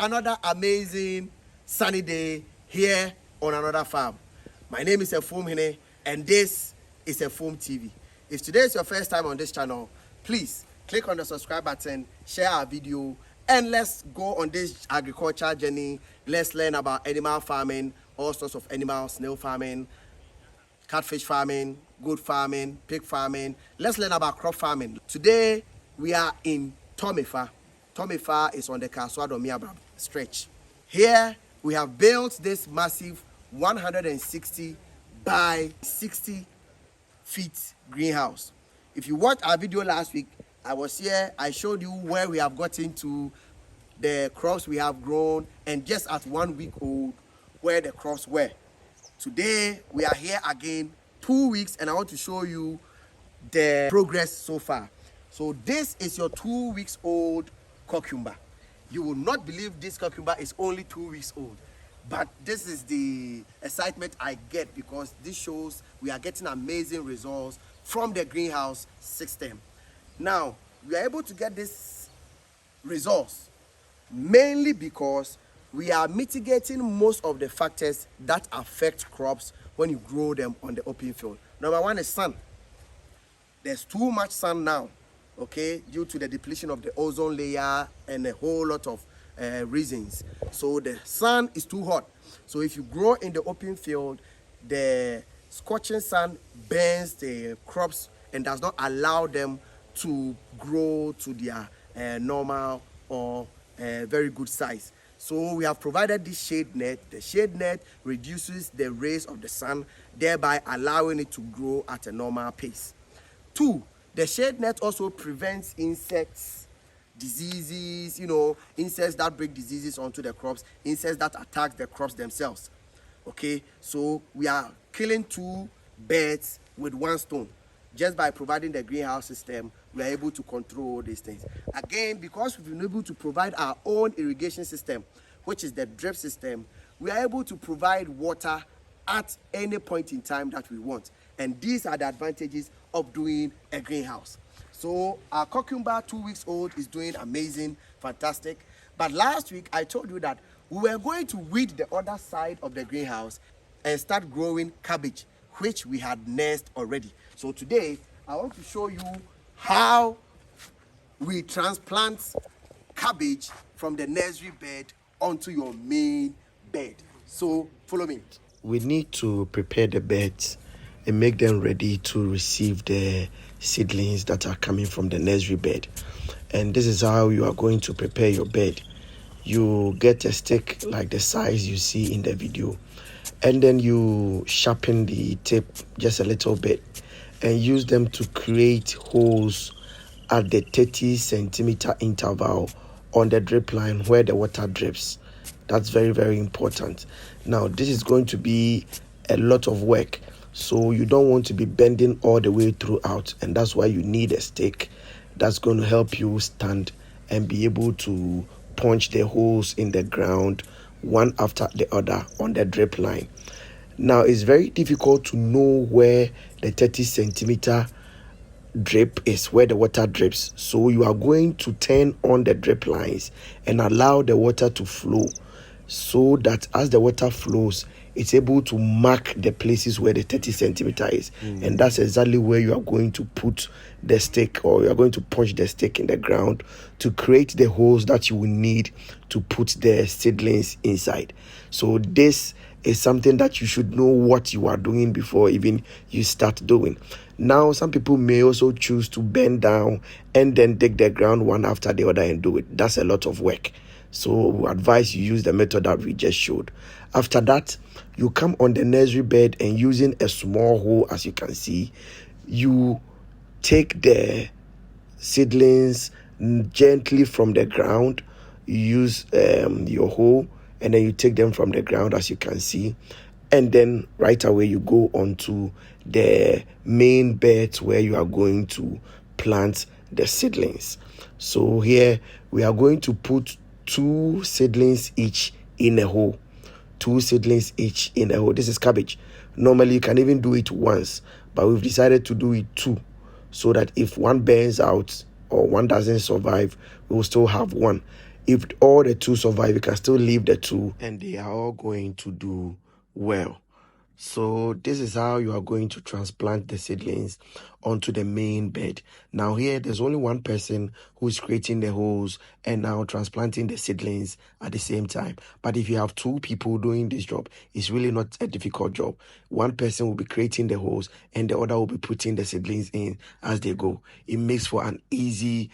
Another amazing sunny day here on another farm. My name is Efum Hine and this is Efum TV. If today is your first time on this channel, please click on the subscribe button, share our video, and let's go on this agriculture journey. Let's learn about animal farming, all sorts of animals, snail farming, catfish farming, goat farming, pig farming. Let's learn about crop farming. Today we are in Tomifa. Tomifa is on the Kaswado Miabra stretch. Here we have built this massive 160 by 60 feet greenhouse. If you watched our video last week, I was here, I showed you where we have gotten to, the crops we have grown, and just at 1 week old where the crops were. Today we are here again, 2 weeks, and I want to show you the progress so far. So this is your 2 weeks old cucumber. You will not believe this cucumber is only 2 weeks old, but this is the excitement I get because this shows we are getting amazing results from the greenhouse system. Now we are able to get this results mainly because we are mitigating most of the factors that affect crops when you grow them on the open field. Number one is sun. There's too much sun now, okay, due to the depletion of the ozone layer and a whole lot of reasons. So the sun is too hot. So if you grow in the open field, the scorching sun burns the crops and does not allow them to grow to their normal or very good size. So we have provided this shade net. The shade net reduces the rays of the sun, thereby allowing it to grow at a normal pace. 2, the shade net also prevents insects, diseases, insects that bring diseases onto the crops, insects that attack the crops themselves. Okay, so we are killing 2 birds with 1 stone. Just by providing the greenhouse system, we are able to control these things. Again, because we've been able to provide our own irrigation system, which is the drip system, we are able to provide water at any point in time that we want. And these are the advantages of doing a greenhouse. So our cucumber, 2 weeks old, is doing amazing, fantastic. But last week I told you that we were going to weed the other side of the greenhouse and start growing cabbage, which we had nursed already. So today I want to show you how we transplant cabbage from the nursery bed onto your main bed. So follow me. We need to prepare the beds and make them ready to receive the seedlings that are coming from the nursery bed. And this is how you are going to prepare your bed. You get a stick like the size you see in the video, and then you sharpen the tip just a little bit and use them to create holes at the 30 centimeter interval on the drip line where the water drips. That's very, very important. Now, this is going to be a lot of work, so you don't want to be bending all the way throughout, and that's why you need a stick that's going to help you stand and be able to punch the holes in the ground one after the other on the drip line. Now, it's very difficult to know where the 30 centimeter drip is, where the water drips. So you are going to turn on the drip lines and allow the water to flow, so that as the water flows, it's able to mark the places where the 30 centimeter is. And that's exactly where you are going to put the stick, or you are going to punch the stick in the ground to create the holes that you will need to put the seedlings inside. So this is something that you should know what you are doing before even you start doing. Now, some people may also choose to bend down and then dig the ground one after the other and do it. That's a lot of work. So we advise you use the method that we just showed. After that, you come on the nursery bed and using a small hole, as you can see, you take the seedlings gently from the ground. You use your hole, and then you take them from the ground, as you can see, and then right away you go onto the main beds where you are going to plant the seedlings. So here we are going to put 2 seedlings each in a hole. 2 seedlings each in a hole. This is cabbage. Normally you can even do it once, but we've decided to do it 2, so that if one burns out or one doesn't survive, we will still have one. If all the two survive, you can still leave the two and they are all going to do well. So this is how you are going to transplant the seedlings onto the main bed. Now here, there's only one person who's creating the holes and now transplanting the seedlings at the same time. But if you have two people doing this job, it's really not a difficult job. One person will be creating the holes and the other will be putting the seedlings in as they go. It makes for an easy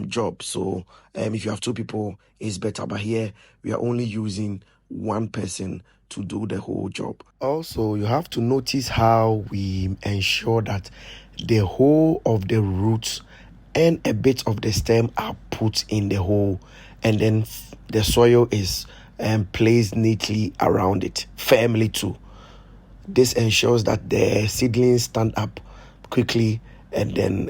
job. So if you have two people, it's better. But here, we are only using one person to do the whole job. Also, you have to notice how we ensure that the whole of the roots and a bit of the stem are put in the hole, and then the soil is placed neatly around it, firmly too. This ensures that the seedlings stand up quickly and then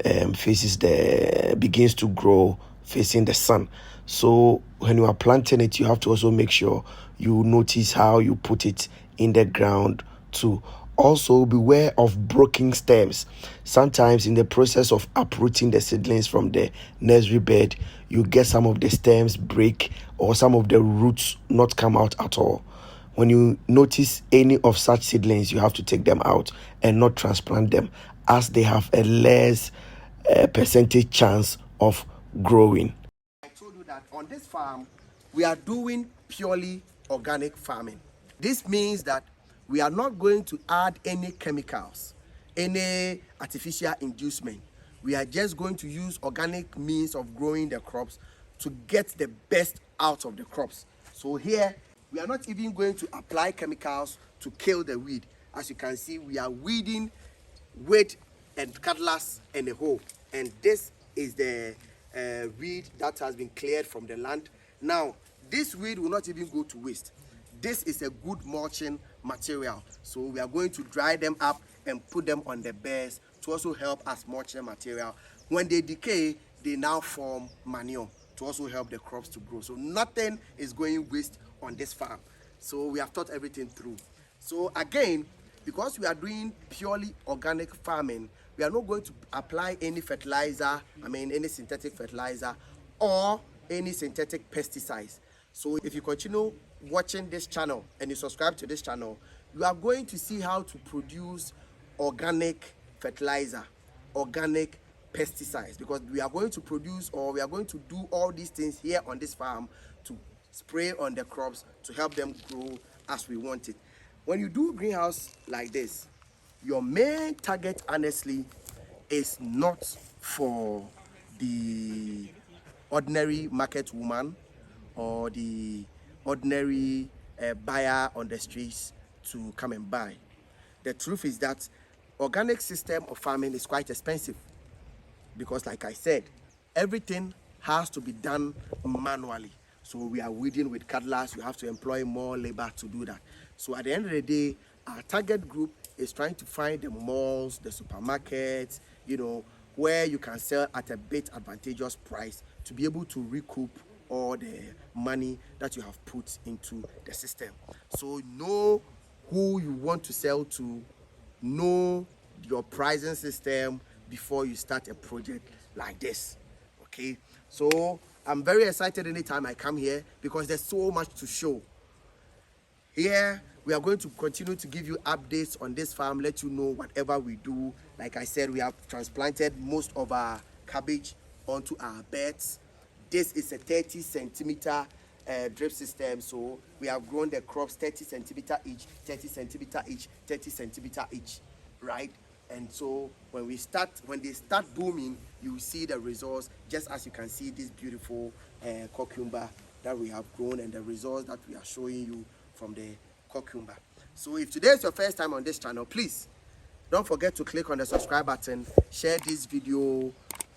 begins to grow facing the sun. So when you are planting it, you have to also make sure you notice how you put it in the ground too. Also, beware of broken stems. Sometimes in the process of uprooting the seedlings from the nursery bed, you get some of the stems break or some of the roots not come out at all. When you notice any of such seedlings, you have to take them out and not transplant them, as they have a less percentage chance of growing. I told you that on this farm, we are doing purely organic farming. This means that we are not going to add any chemicals, any artificial inducement. We are just going to use organic means of growing the crops to get the best out of the crops. So here, we are not even going to apply chemicals to kill the weed. As you can see, we are weeding with and cutlass and a hoe. And this is the weed that has been cleared from the land. Now, this weed will not even go to waste. This is a good mulching material. So we are going to dry them up and put them on the beds to also help as mulching material. When they decay, they now form manure to also help the crops to grow. So nothing is going waste on this farm. So we have thought everything through. So again, because we are doing purely organic farming, we are not going to apply any fertilizer, any synthetic fertilizer or any synthetic pesticides. So if you continue watching this channel and you subscribe to this channel, you are going to see how to produce organic fertilizer, organic pesticides, because we are going to produce, or we are going to do all these things here on this farm to spray on the crops to help them grow as we want it. When you do greenhouse like this, your main target honestly is not for the ordinary market woman or the ordinary buyer on the streets to come and buy. The truth is that organic system of farming is quite expensive, because like I said, everything has to be done manually. So we are weeding with cutlass. You have to employ more labor to do that. So at the end of the day, our target group is trying to find the malls, the supermarkets, where you can sell at a bit advantageous price to be able to recoup all the money that you have put into the system. So know who you want to sell to, know your pricing system before you start a project like this. Okay, so I'm very excited anytime I come here because there's so much to show. Here we are going to continue to give you updates on this farm, let you know whatever we do. Like I said, we have transplanted most of our cabbage onto our beds. This is a 30 centimeter drip system, so we have grown the crops 30 centimeter each, 30 centimeter each, 30 centimeter each, right? And so when they start blooming, you will see the results, just as you can see this beautiful cucumber that we have grown and the results that we are showing you from the cucumber. So if today is your first time on this channel, please don't forget to click on the subscribe button, share this video.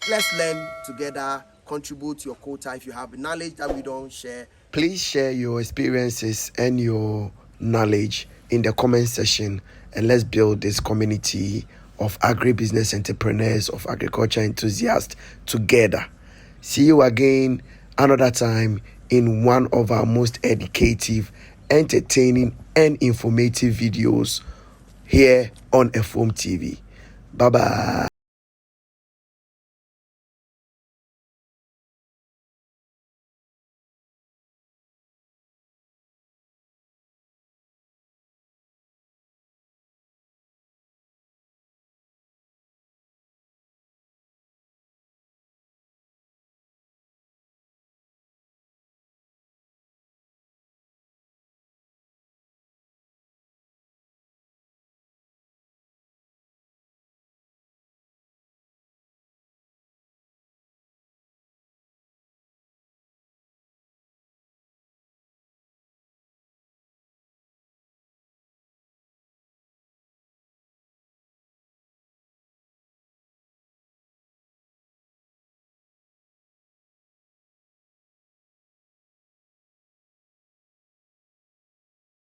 Let's learn together, contribute your quota. If you have knowledge that we don't share, please share your experiences and your knowledge in the comment section, and let's build this community of agribusiness entrepreneurs, of agriculture enthusiasts together. See you again another time in one of our most educative, entertaining and informative videos here on FOM TV. Bye bye.